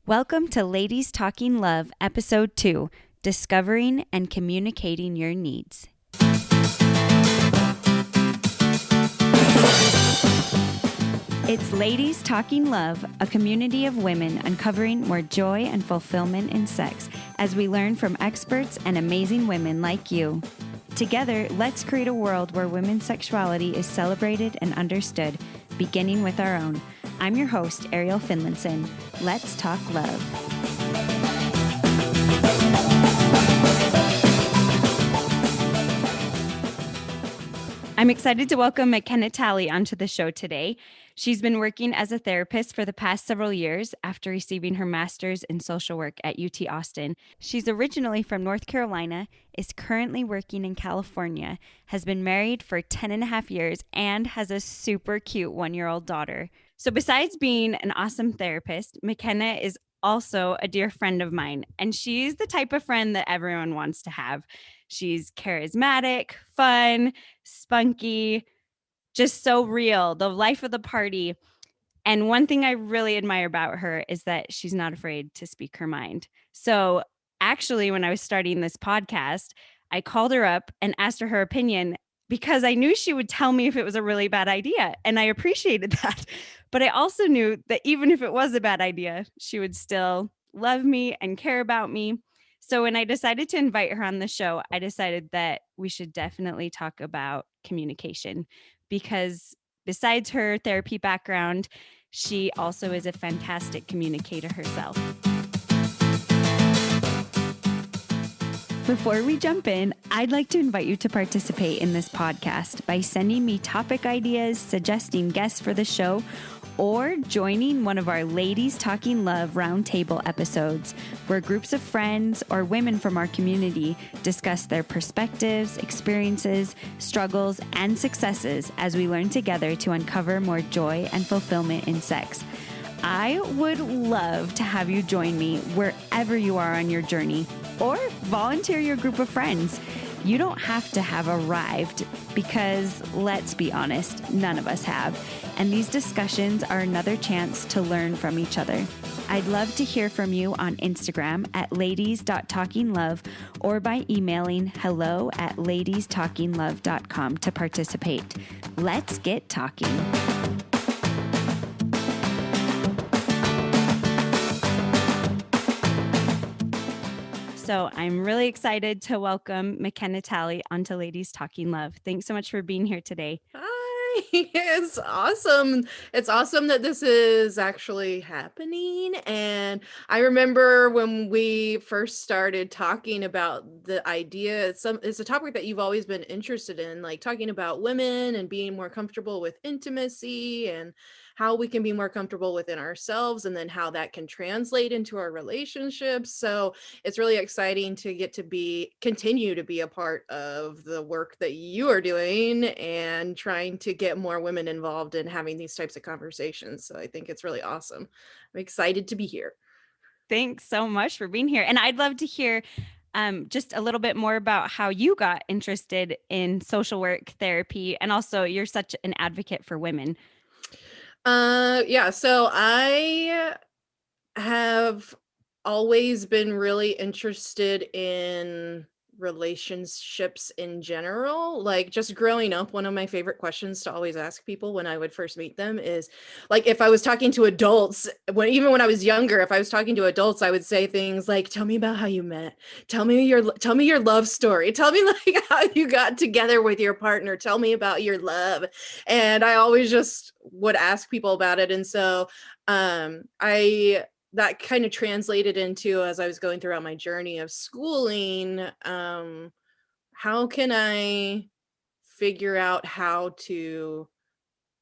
Welcome to Ladies Talking Love, Episode 2, Discovering and Communicating Your Needs. It's Ladies Talking Love, a community of women uncovering more joy and fulfillment in sex as we learn from experts and amazing women like you. Together, let's create a world where women's sexuality is celebrated and understood, beginning with our own. I'm your host, Ariel Finlinson. Let's talk love. I'm excited to welcome McKenna Talley onto the show today. She's been working as a therapist for the past several years after receiving her master's in social work at UT Austin. She's originally from North Carolina, is currently working in California, has been married for 10 and a half years, and has a super cute 1-year-old daughter. So besides being an awesome therapist, McKenna is also a dear friend of mine, and she's the type of friend that everyone wants to have. She's charismatic, fun, spunky, just so real, the life of the party. And one thing I really admire about her is that she's not afraid to speak her mind. So actually, when I was starting this podcast, I called her up and asked her opinion because I knew she would tell me if it was a really bad idea. And I appreciated that. But I also knew that even if it was a bad idea, she would still love me and care about me. So when I decided to invite her on the show, I decided that we should definitely talk about communication because besides her therapy background, she also is a fantastic communicator herself. Before we jump in, I'd like to invite you to participate in this podcast by sending me topic ideas, suggesting guests for the show, or joining one of our Ladies Talking Love roundtable episodes where groups of friends or women from our community discuss their perspectives, experiences, struggles, and successes as we learn together to uncover more joy and fulfillment in sex. I would love to have you join me wherever you are on your journey or volunteer your group of friends. You don't have to have arrived because, let's be honest, none of us have. And these discussions are another chance to learn from each other. I'd love to hear from you on Instagram at ladies.talkinglove or by emailing hello@ladiestalkinglove.com to participate. Let's get talking. So I'm really excited to welcome McKenna Talley onto Ladies Talking Love. Thanks so much for being here today. Hi, it's awesome. It's awesome that this is actually happening. And I remember when we first started talking about the idea, it's a topic that you've always been interested in, like talking about women and being more comfortable with intimacy and how we can be more comfortable within ourselves and then how that can translate into our relationships. So it's really exciting to get to continue to be a part of the work that you are doing and trying to get more women involved in having these types of conversations. So I think it's really awesome. I'm excited to be here. Thanks so much for being here. And I'd love to hear just a little bit more about how you got interested in social work therapy. And also you're such an advocate for women. So I have always been really interested in relationships in general. Like just growing up, one of my favorite questions to always ask people when I would first meet them is like, if I was talking to adults, even when I was younger, if I was talking to adults, I would say things like, tell me about how you met. Tell me your love story. Tell me like how you got together with your partner. Tell me about your love. And I always just would ask people about it. And so that kind of translated into, as I was going throughout my journey of schooling, how can I figure out how to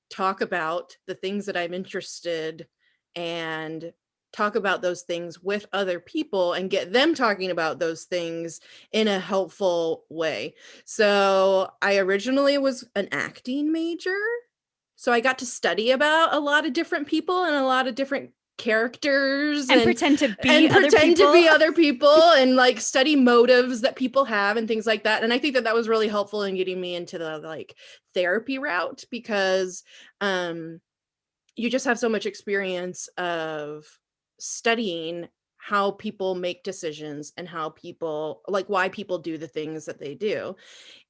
talk about the things that I'm interested and talk about those things with other people and get them talking about those things in a helpful way. So I originally was an acting major. So I got to study about a lot of different people and a lot of different characters and pretend to be other people and like study motives that people have and things like that. And I think that was really helpful in getting me into the like therapy route because you just have so much experience of studying how people make decisions and how people like why people do the things that they do.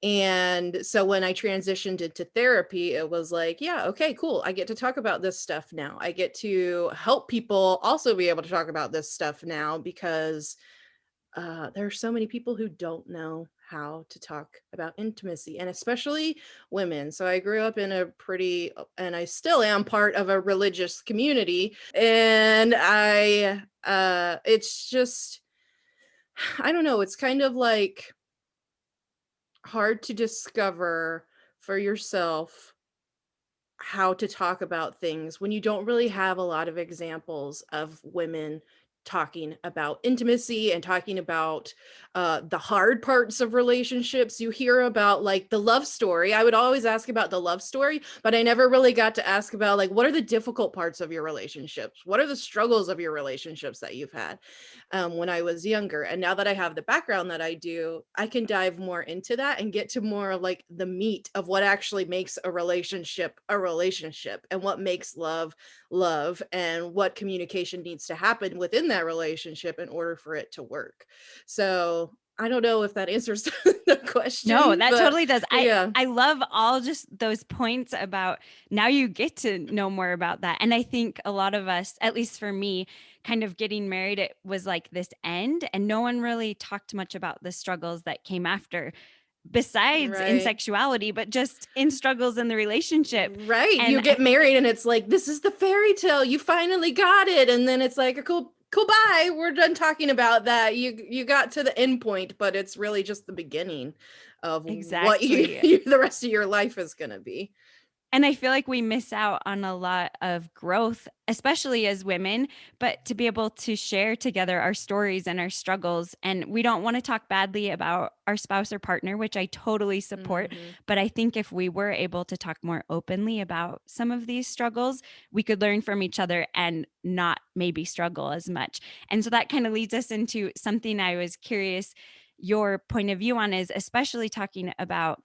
And so when I transitioned into therapy, it was like, yeah, okay, cool. I get to talk about this stuff now. I get to help people also be able to talk about this stuff now because there are so many people who don't know how to talk about intimacy, and especially women. So I grew up in a pretty, and I still am part of a religious community, and it's just, I don't know, it's kind of like hard to discover for yourself how to talk about things when you don't really have a lot of examples of women talking about intimacy and talking about the hard parts of relationships. You hear about like the love story. I would always ask about the love story, but I never really got to ask about like what are the difficult parts of your relationships? What are the struggles of your relationships that you've had when I was younger? And now that I have the background that I do, I can dive more into that and get to more of like the meat of what actually makes a relationship and what makes love and what communication needs to happen within that relationship in order for it to work. So I don't know if that answers the No, question, that but totally does. yeah. I love all just those points about now you get to know more about that. And I think a lot of us, at least for me, kind of getting married, it was like this end, and no one really talked much about the struggles that came after, besides in Right. sexuality, but just in struggles in the relationship. Right. You And get married and it's like, this is the fairy tale. You finally got it. And then it's like, cool, bye. We're done talking about that. You got to the end point, but it's really just the beginning of what exactly. the rest of your life is gonna be. And I feel like we miss out on a lot of growth, especially as women, but to be able to share together our stories and our struggles. And we don't want to talk badly about our spouse or partner, which I totally support. Mhm. But I think if we were able to talk more openly about some of these struggles, we could learn from each other and not maybe struggle as much. And so that kind of leads us into something I was curious your point of view on, is especially talking about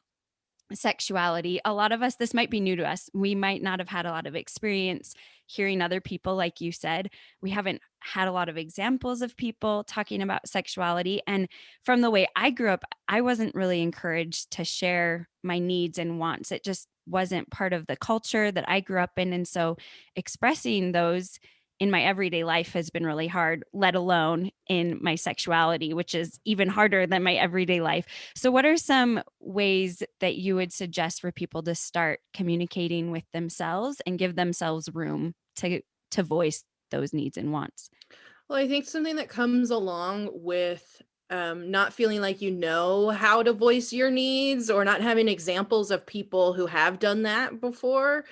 sexuality. A lot of us, this might be new to us. We might not have had a lot of experience hearing other people, like you said. We haven't had a lot of examples of people talking about sexuality. And from the way I grew up, I wasn't really encouraged to share my needs and wants. It just wasn't part of the culture that I grew up in. And so expressing those in my everyday life has been really hard, let alone in my sexuality, which is even harder than my everyday life. So, what are some ways that you would suggest for people to start communicating with themselves and give themselves room to voice those needs and wants? Well, I think something that comes along with not feeling like you know how to voice your needs or not having examples of people who have done that before.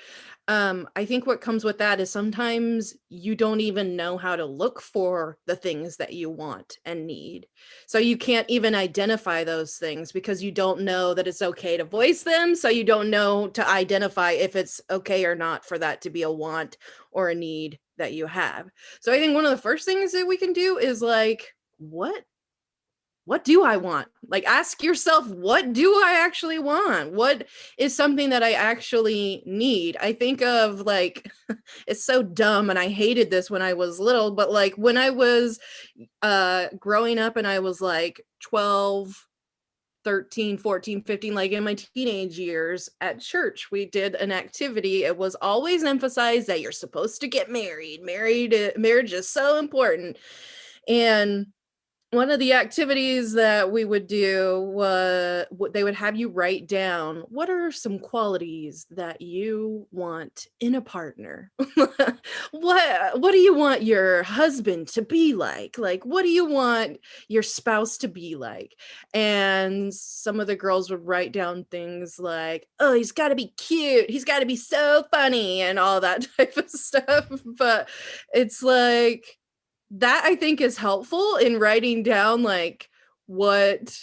I think what comes with that is sometimes you don't even know how to look for the things that you want and need. So you can't even identify those things because you don't know that it's okay to voice them. So you don't know to identify if it's okay or not for that to be a want or a need that you have. So I think one of the first things that we can do is like, what do I want? Like, ask yourself, what do I actually want? What is something that I actually need? I think of like, it's so dumb and I hated this when I was little, but like when I was growing up and I was like 12, 13, 14, 15, like in my teenage years at church, we did an activity. It was always emphasized that you're supposed to get married. Marriage is so important. And one of the activities that we would do was they would have you write down what are some qualities that you want in a partner. What do you want your husband to be like? Like what do you want your spouse to be like? And some of the girls would write down things like, "Oh, he's got to be cute. He's got to be so funny," and all that type of stuff. But it's like that I think is helpful in writing down, like, what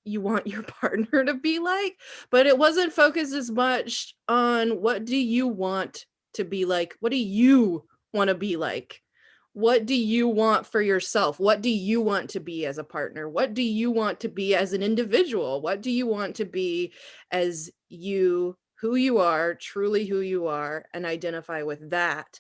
you want your partner to be like, but it wasn't focused as much on what do you want to be like? What do you wanna be like? What do you want for yourself? What do you want to be as a partner? What do you want to be as an individual? What do you want to be as you who you are, truly who you are, and identify with that.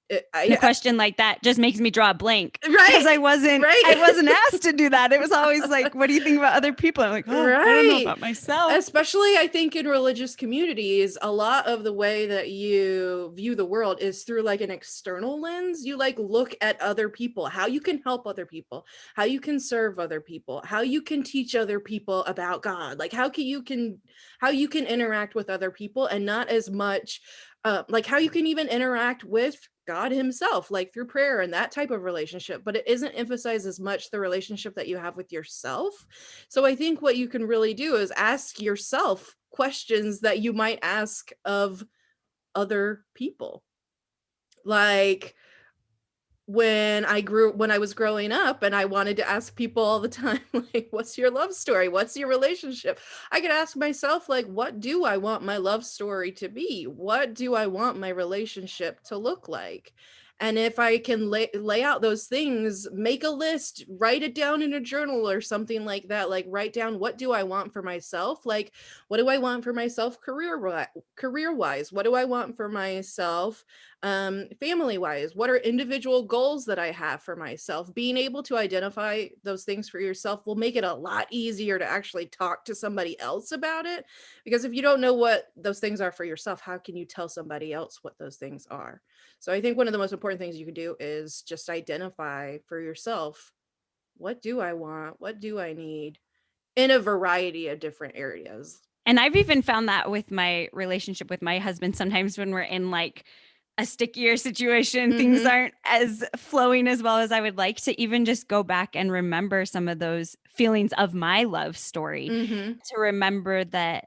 And a question like that just makes me draw a blank because Right. I Right. wasn't asked to do that. It was always like, what do you think about other people? I'm like, oh, I don't know Right. about myself. Especially, I think in religious communities, a lot of the way that you view the world is through like an external lens. You like look at other people, how you can help other people, how you can serve other people, how you can teach other people about God, like how you can interact with other people, and not as much like how you can even interact with God himself, like through prayer and that type of relationship, but it isn't emphasized as much the relationship that you have with yourself. So I think what you can really do is ask yourself questions that you might ask of other people. Like when I was growing up and I wanted to ask people all the time, like, what's your love story? What's your relationship? I could ask myself, like, what do I want my love story to be? What do I want my relationship to look like? And if I can lay out those things, make a list, write it down in a journal or something like that, like write down, what do I want for myself? Like, what do I want for myself career wise? What do I want for myself family wise? What are individual goals that I have for myself? Being able to identify those things for yourself will make it a lot easier to actually talk to somebody else about it, because if you don't know what those things are for yourself, how can you tell somebody else what those things are? So I think one of the most important things you can do is just identify for yourself, what do I want, what do I need, in a variety of different areas. And I've even found that with my relationship with my husband, sometimes when we're in like a stickier situation, things Mm-hmm. aren't as flowing as well as I would like, to even just go back and remember some of those feelings of my love story, Mm-hmm. to remember that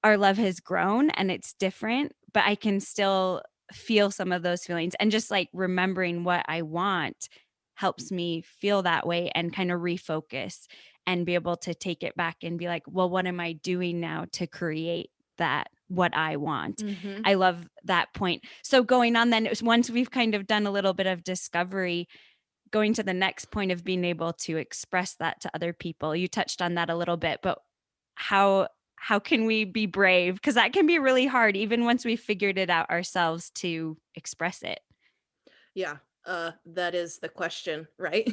our love has grown and it's different, but I can still feel some of those feelings. And just like remembering what I want helps me feel that way and kind of refocus and be able to take it back and be like, well, what am I doing now to create that what I want? Mm-hmm. I love that point. So going on then, it was once we've kind of done a little bit of discovery, going to the next point of being able to express that to other people. You touched on that a little bit, but how how can we be brave? Because that can be really hard, even once we figured it out ourselves, to express it. Yeah, that is the question, right?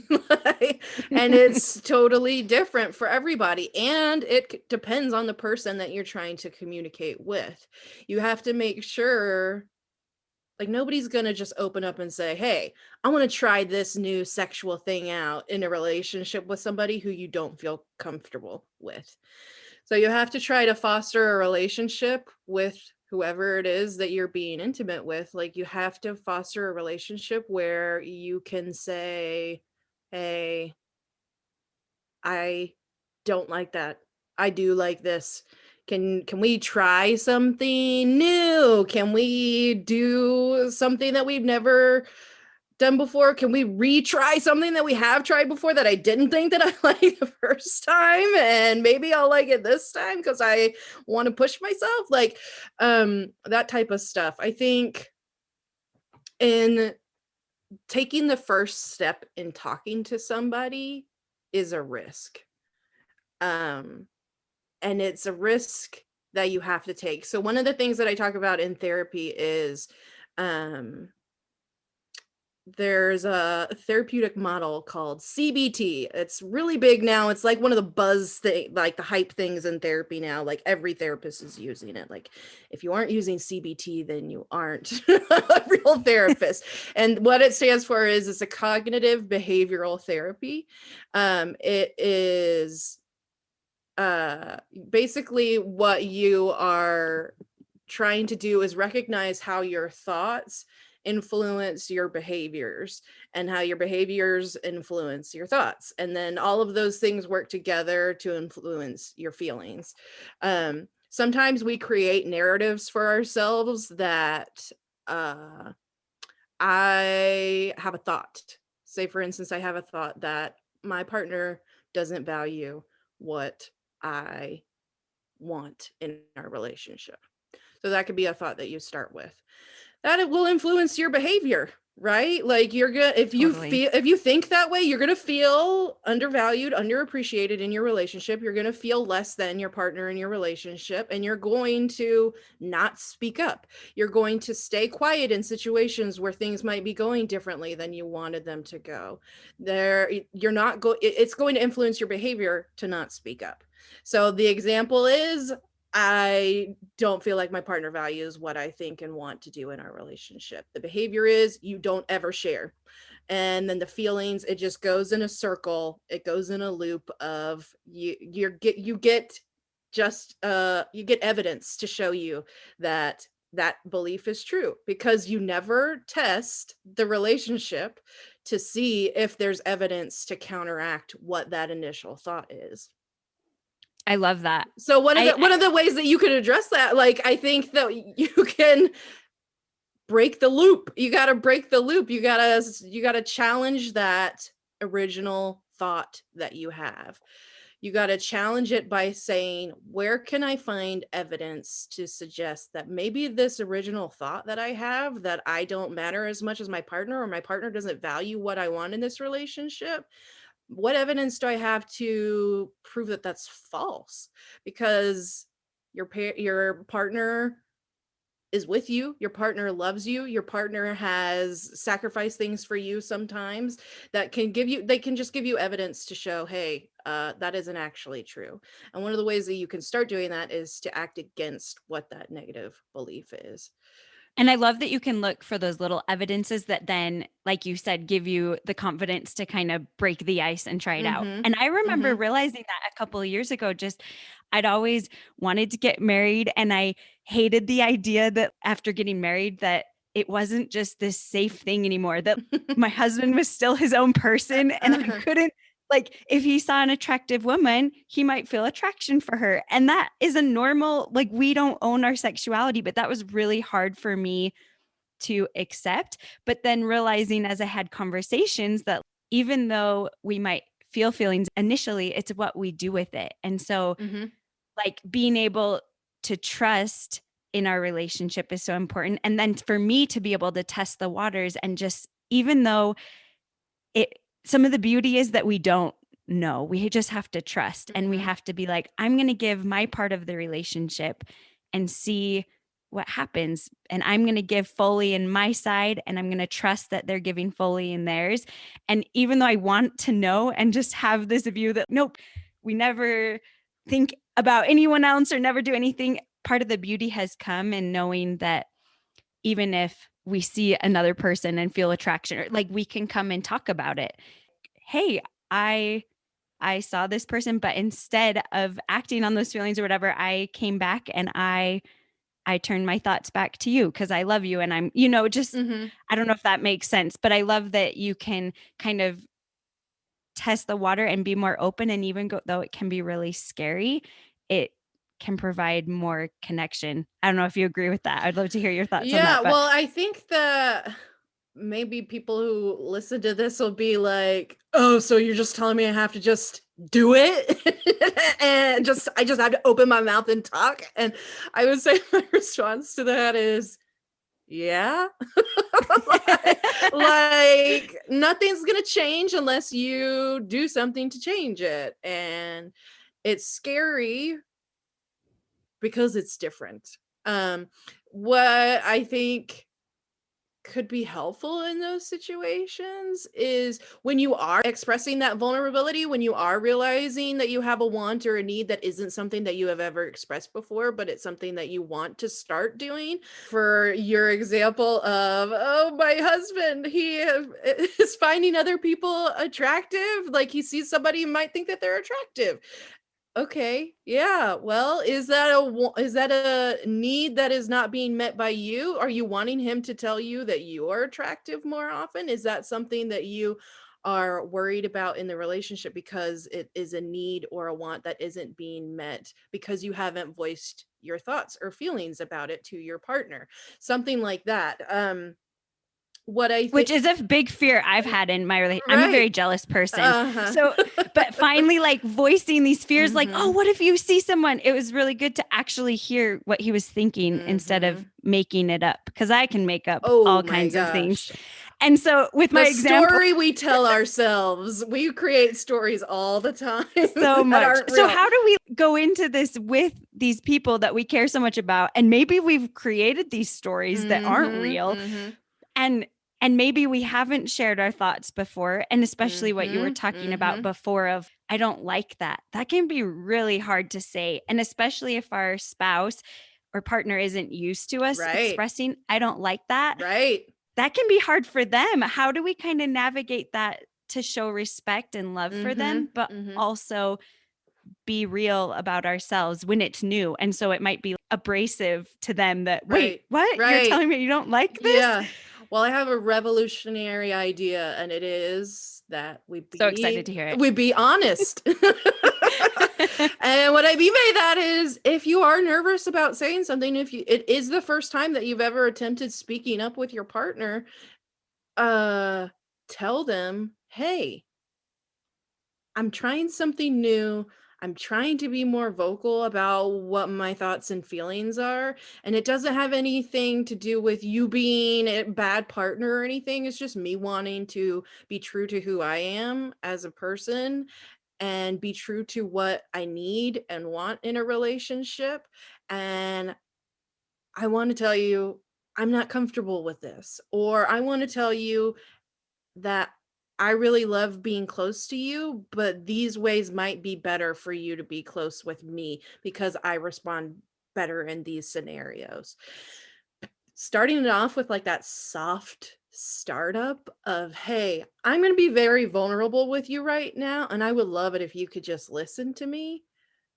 And it's totally different for everybody, and it depends on the person that you're trying to communicate with. You have to make sure, like, nobody's gonna just open up and say, "Hey, I want to try this new sexual thing out," in a relationship with somebody who you don't feel comfortable with. So you have to try to foster a relationship with whoever it is that you're being intimate with. Like, you have to foster a relationship where you can say, "Hey, I don't like that. I do like this. Can we try something new? Can we do something that we've never done before? Can we retry something that we have tried before that I didn't think that I liked the first time, and maybe I'll like it this time because I want to push myself?" Like, that type of stuff. I think in taking the first step in talking to somebody is a risk. Um, and it's a risk that you have to take. So one of the things that I talk about in therapy is um there's a therapeutic model called CBT. It's really big now. It's like one of the buzz thing, like the hype things in therapy now. Like every therapist is using it. Like, if you aren't using CBT, then you aren't a real therapist. And what it stands for is it's a cognitive behavioral therapy. It is basically what you are trying to do is recognize how your thoughts influence your behaviors and how your behaviors influence your thoughts, and then all of those things work together to influence your feelings. Sometimes we create narratives for ourselves that uh I have a thought, say for instance, I have a thought that my partner doesn't value what I want in our relationship. So that could be a thought that you start with. That it will influence your behavior. right? Like you're gonna, Totally. if you think that way, you're gonna feel undervalued, underappreciated in your relationship. You're gonna feel less than your partner in your relationship, and you're going to not speak up. You're going to stay quiet in situations where things might be going differently than you wanted them to go. You're not it's going to influence your behavior to not speak up. So the example is, I don't feel like my partner values what I think and want to do in our relationship. The behavior is you don't ever share. And then the feelings, it just goes in a circle. It goes in a loop of you get just you get evidence to show you that that belief is true, because you never test the relationship to see if there's evidence to counteract what that initial thought is. I love that. So I one of the ways that you could address that, like, I think that you can break the loop. You got to break the loop. You got to challenge that original thought that you have. You got to challenge it by saying, where can I find evidence to suggest that maybe this original thought that I have, that I don't matter as much as my partner, or my partner doesn't value what I want in this relationship, what evidence do I have to prove that that's false? Because your partner is with you, your partner loves you, your partner has sacrificed things for you sometimes, that can give you, they can just give you evidence to show, hey, that isn't actually true. And one of the ways that you can start doing that is to act against what that negative belief is. And I love that you can look for those little evidences that then, like you said, give you the confidence to kind of break the ice and try it out. Mm-hmm. And I remember Mm-hmm. realizing that a couple of years ago, just I'd always wanted to get married, and I hated the idea that after getting married that it wasn't just this safe thing anymore, that my husband was still his own person, and I couldn't, like, if he saw an attractive woman, he might feel attraction for her. And that is a normal, like, we don't own our sexuality, but that was really hard for me to accept. But then realizing as I had conversations that even though we might feel feelings initially, it's what we do with it. And so, Mm-hmm. like, being able to trust in our relationship is so important. And then for me to be able to test the waters, and just, even though it, some of the beauty is that we don't know. We just have to trust, and we Mm-hmm. have to be like, I'm going to give my part of the relationship and see what happens. And I'm going to give fully in my side, and I'm going to trust that they're giving fully in theirs. And even though I want to know and just have this view that, nope, we never think about anyone else or never do anything, part of the beauty has come in knowing that even if we see another person and feel attraction, or like, we can come and talk about it. Hey, I saw this person, but instead of acting on those feelings or whatever, I came back and I turned my thoughts back to you because I love you, and I'm, just, Mm-hmm. I don't know if that makes sense, but I love that you can kind of test the water and be more open, and even though it can be really scary, it can provide more connection. I don't know if you agree with that. I'd love to hear your thoughts on Yeah, that, but well, I think that maybe people who listen to this will be like, "Oh, so you're just telling me I have to just do it?" And I just have to open my mouth and talk. And I would say my response to that is, yeah. Like, nothing's going to change unless you do something to change it. And it's scary because it's different. Um, what I think could be helpful in those situations is when you are expressing that vulnerability, when you are realizing that you have a want or a need that isn't something that you have ever expressed before, but it's something that you want to start doing. For your example of, oh, my husband, he is finding other people attractive, like he sees somebody, he might think that they're attractive. Okay. Yeah. Well, is that a need that is not being met by you? Are you wanting him to tell you that you are attractive more often? Is that something that you are worried about in the relationship because it is a need or a want that isn't being met because you haven't voiced your thoughts or feelings about it to your partner? Something like that. What I think, which is a big fear I've had in my relationship. I'm a right. very jealous person. Uh-huh. So, but finally, like, voicing these fears, like, oh, Mhm. what if you see someone? It was really good to actually hear what he was thinking instead of Mhm. making it up, because I can make up all Oh my kinds of things. gosh. And so with my The example, story we tell ourselves, we create stories all the time so that much. aren't So real. how do we go into this with these people that we care so much about? And maybe we've created these stories that aren't real. And maybe we haven't shared our thoughts before. And especially what you were talking about before of, I don't like that. That can be really hard to say. And especially if our spouse or partner isn't used to us Right. expressing, I don't like that. Right. That can be hard for them. How do we kind of navigate that to show respect and love for them, but also be real about ourselves when it's new? And so it might be abrasive to them that, wait, what? You're Right. telling me you don't like this? Yeah. Well, I have a revolutionary idea, and it is that So excited to hear it. we be honest. And what I mean by that is, if you are nervous about saying something, if it is the first time that you've ever attempted speaking up with your partner, tell them, hey, I'm trying something new. I'm trying to be more vocal about what my thoughts and feelings are. And it doesn't have anything to do with you being a bad partner or anything. It's just me wanting to be true to who I am as a person and be true to what I need and want in a relationship. And I want to tell you, I'm not comfortable with this. Or I want to tell you that I really love being close to you, but these ways might be better for you to be close with me because I respond better in these scenarios. Starting it off with like that soft startup of, hey, I'm going to be very vulnerable with you right now, and I would love it if you could just listen to me.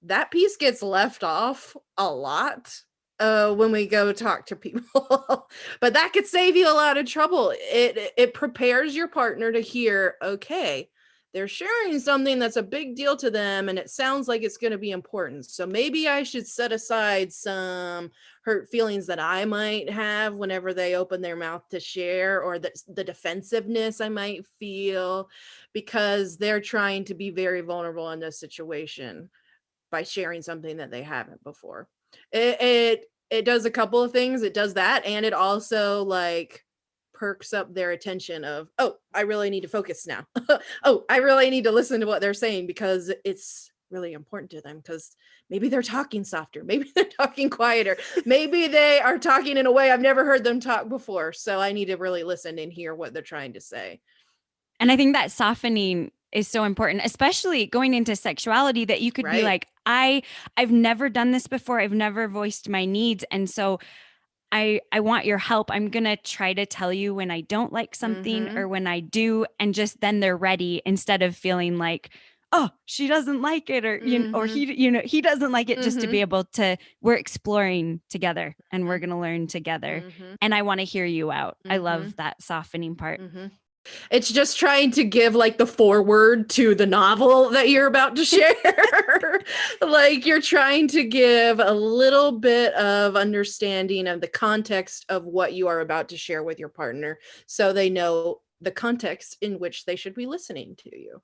That piece gets left off a lot when we go talk to people. But that could save you a lot of trouble. It prepares your partner to hear, okay, they're sharing something that's a big deal to them and it sounds like it's going to be important. So maybe I should set aside some hurt feelings that I might have whenever they open their mouth to share, or the defensiveness I might feel because they're trying to be very vulnerable in this situation by sharing something that they haven't before. It does a couple of things. It does that, and it also like perks up their attention of, oh, I really need to focus now. Oh, I really need to listen to what they're saying because it's really important to them, because maybe they're talking softer, maybe they're talking quieter, maybe they are talking in a way I've never heard them talk before. So I need to really listen and hear what they're trying to say. And I think that softening is so important, especially going into sexuality, that you could be like, I've never done this before. I've never voiced my needs. And so I want your help. I'm going to try to tell you when I don't like something or when I do. And just then they're ready, instead of feeling like, oh, she doesn't like it, or, or he doesn't like it, just to be able to, we're exploring together and we're going to learn together. And I want to hear you out. I love that softening part. It's just trying to give like the foreword to the novel that you're about to share. Like you're trying to give a little bit of understanding of the context of what you are about to share with your partner, so they know the context in which they should be listening to you.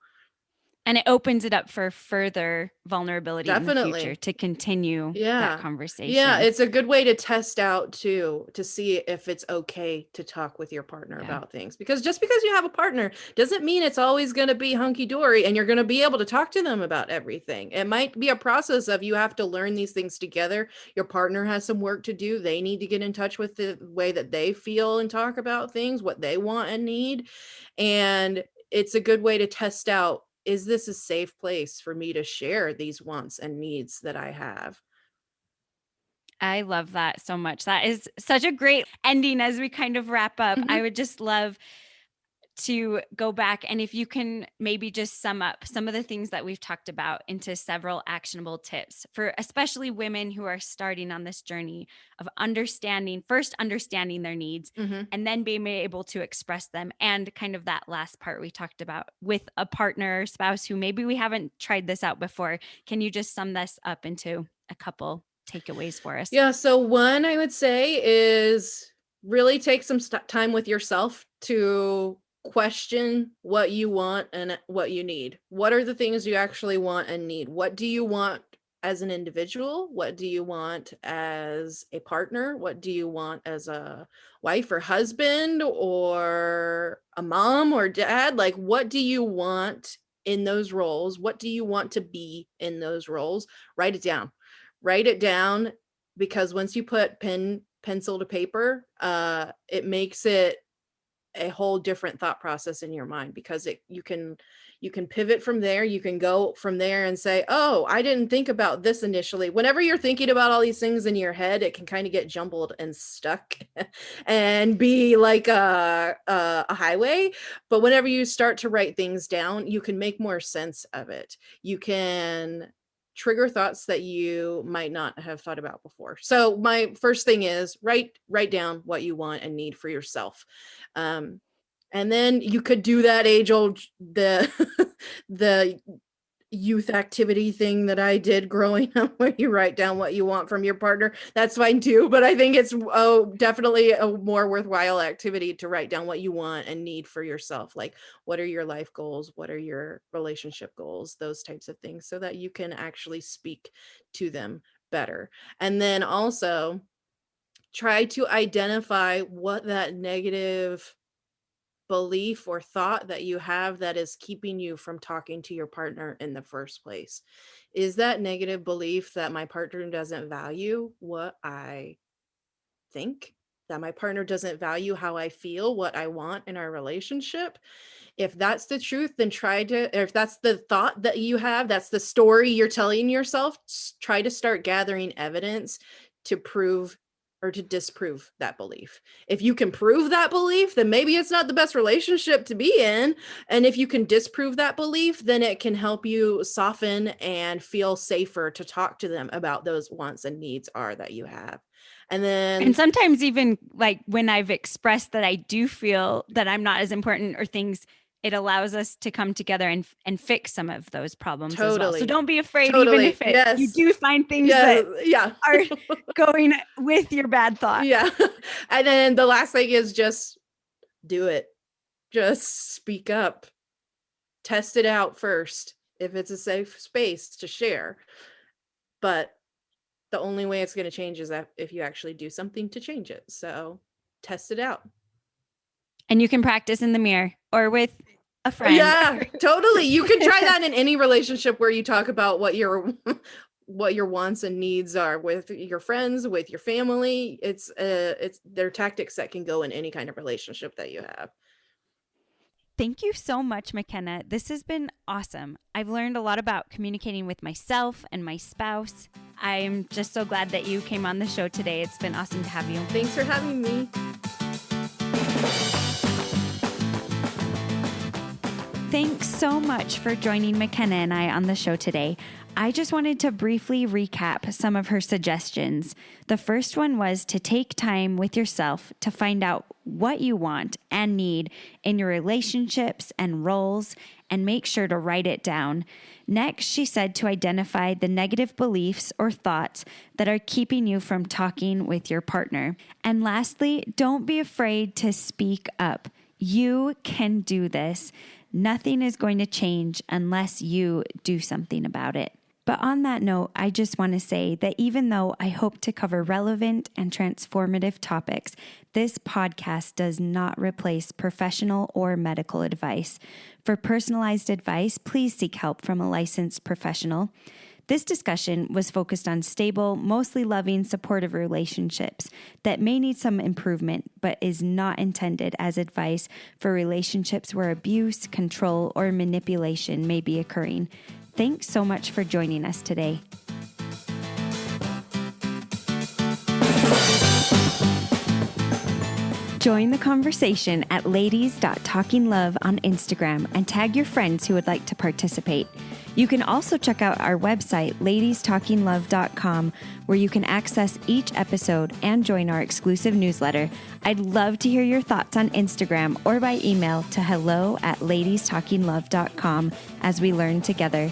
And it opens it up for further vulnerability in the future to continue that conversation. Yeah, it's a good way to test out too, to see if it's okay to talk with your partner about things. Because just because you have a partner doesn't mean it's always going to be hunky-dory and you're going to be able to talk to them about everything. It might be a process of, you have to learn these things together. Your partner has some work to do. They need to get in touch with the way that they feel and talk about things, what they want and need. And it's a good way to test out, is this a safe place for me to share these wants and needs that I have? I love that so much. That is such a great ending as we kind of wrap up. I would just love to go back, and if you can maybe just sum up some of the things that we've talked about into several actionable tips for especially women who are starting on this journey of understanding their needs, and then being able to express them. And kind of that last part we talked about with a partner or spouse who maybe we haven't tried this out before. Can you just sum this up into a couple takeaways for us? Yeah, so one I would say is really take some time with yourself to question what you want and what you need. What are the things you actually want and need? What do you want as an individual? What do you want as a partner? What do you want as a wife or husband or a mom or dad? Like, what do you want in those roles? What do you want to be in those roles? Write it down. Write it down, because once you put pencil to paper, it makes it a whole different thought process in your mind, because you can pivot from there. You can go from there and say, oh, I didn't think about this initially. Whenever you're thinking about all these things in your head, it can kind of get jumbled and stuck and be like a highway. But whenever you start to write things down, you can make more sense of it. You can trigger thoughts that you might not have thought about before. So my first thing is write down what you want and need for yourself. And then you could do that age old, the the youth activity thing that I did growing up, where you write down what you want from your partner. That's fine too, but I think it's definitely a more worthwhile activity to write down what you want and need for yourself. Like, what are your life goals? What are your relationship goals? Those types of things, so that you can actually speak to them better. And then also try to identify what that negative belief or thought that you have that is keeping you from talking to your partner in the first place. Is that negative belief that my partner doesn't value what I think, that my partner doesn't value how I feel, what I want in our relationship? If that's the truth, then if that's the thought that you have, that's the story you're telling yourself, try to start gathering evidence to prove or to disprove that belief. If you can prove that belief, then maybe it's not the best relationship to be in. And if you can disprove that belief, then it can help you soften and feel safer to talk to them about those wants and needs that you have. And sometimes even like when I've expressed that I do feel that I'm not as important or things, it allows us to come together and fix some of those problems as well. So don't be afraid, even if you do find things that are going with your bad thoughts. Yeah. And then the last thing is just do it. Just speak up. Test it out first, if it's a safe space to share. But the only way it's going to change is if you actually do something to change it. So test it out. And you can practice in the mirror or with a friend. Yeah, totally. You can try that in any relationship where you talk about what your wants and needs are with your friends, with your family. It's there are tactics that can go in any kind of relationship that you have. Thank you so much, McKenna. This has been awesome. I've learned a lot about communicating with myself and my spouse. I'm just so glad that you came on the show today. It's been awesome to have you. Thanks for having me. Thanks so much for joining McKenna and I on the show today. I just wanted to briefly recap some of her suggestions. The first one was to take time with yourself to find out what you want and need in your relationships and roles, and make sure to write it down. Next, she said to identify the negative beliefs or thoughts that are keeping you from talking with your partner. And lastly, don't be afraid to speak up. You can do this. Nothing is going to change unless you do something about it. But on that note, I just want to say that even though I hope to cover relevant and transformative topics, this podcast does not replace professional or medical advice. For personalized advice, please seek help from a licensed professional. This discussion was focused on stable, mostly loving, supportive relationships that may need some improvement, but is not intended as advice for relationships where abuse, control, or manipulation may be occurring. Thanks so much for joining us today. Join the conversation at ladies.talkinglove on Instagram and tag your friends who would like to participate. You can also check out our website, ladiestalkinglove.com, where you can access each episode and join our exclusive newsletter. I'd love to hear your thoughts on Instagram or by email to hello@ladiestalkinglove.com as we learn together.